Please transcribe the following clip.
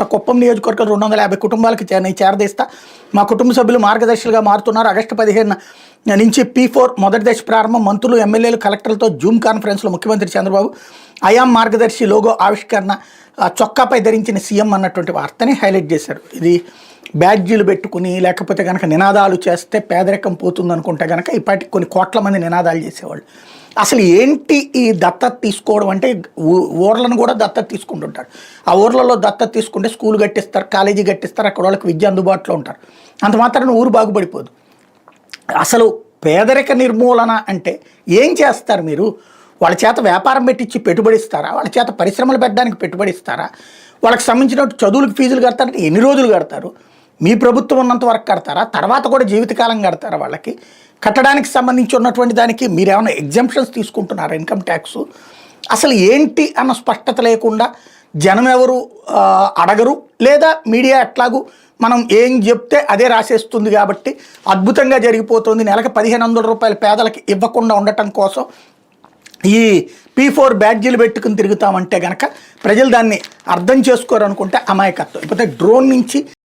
తీసుకుంటా, కుప్పం నియోజకవర్గం 250 కుటుంబాలకి చేరదీస్తా, మా కుటుంబ సభ్యులు మార్గదర్శులుగా మారుతున్నారు. ఆగస్టు 15 నుంచి P4 మొదటి దశ ప్రారంభం. మంత్రులు, ఎమ్మెల్యేలు, కలెక్టర్లతో జూమ్ కాన్ఫరెన్స్లో ముఖ్యమంత్రి చంద్రబాబు. ఐఆమ్ మార్గదర్శి లోగో ఆవిష్కరణ, చొక్కాపై ధరించిన సీఎం అన్నటువంటి వార్తని హైలైట్ చేశారు. ఇది బ్యాడ్జీలు పెట్టుకుని లేకపోతే కనుక నినాదాలు చేస్తే పేదరికం పోతుంది అనుకుంటే కనుక ఇప్పటికి కొన్ని కోట్ల మంది నినాదాలు చేసేవాళ్ళు. అసలు ఏంటి ఈ దత్తత తీసుకోవడం అంటే, ఊర్లను కూడా దత్తత తీసుకుంటుంటారు. ఆ ఊర్లలో దత్తత తీసుకుంటే స్కూల్ కట్టిస్తారు, కాలేజీ కట్టిస్తారు, అక్కడ వాళ్ళకి విద్య అందుబాటులో ఉంటారు. అంత మాత్రాన ఊరు బాగుపడిపోదు. అసలు పేదరిక నిర్మూలన అంటే ఏం చేస్తారు మీరు? వాళ్ళ చేత వ్యాపారం పెట్టించి పెట్టుబడిస్తారా? వాళ్ళ చేత పరిశ్రమలు పెట్టడానికి పెట్టుబడిస్తారా? వాళ్ళకి సంబంధించిన చదువులకు ఫీజులు కడతారంటే ఎన్ని రోజులు కడతారు? మీ ప్రభుత్వం ఉన్నంత వరకు కడతారా? తర్వాత కూడా జీవితకాలం కడతారా? వాళ్ళకి కట్టడానికి సంబంధించి ఉన్నటువంటి దానికి మీరు ఏమైనా ఎగ్జంప్షన్స్ తీసుకుంటున్నారా? ఇన్కమ్ ట్యాక్స్ అసలు ఏంటి అన్న స్పష్టత లేకుండా జనం ఎవరు అడగరు, లేదా మీడియా ఎట్లాగూ మనం ఏం చెప్తే అదే రాసేస్తుంది కాబట్టి అద్భుతంగా జరిగిపోతుంది. నెలకు 1500 రూపాయలు పేదలకు ఇవ్వకుండా ఉండటం కోసం ఈ P4 బ్యాడ్జీలు పెట్టుకుని తిరుగుతామంటే కనుక ప్రజలు దాన్ని అర్థం చేసుకోరు అనుకుంటే అమాయకత్వం. ఇకపోతే డ్రోన్ నుంచి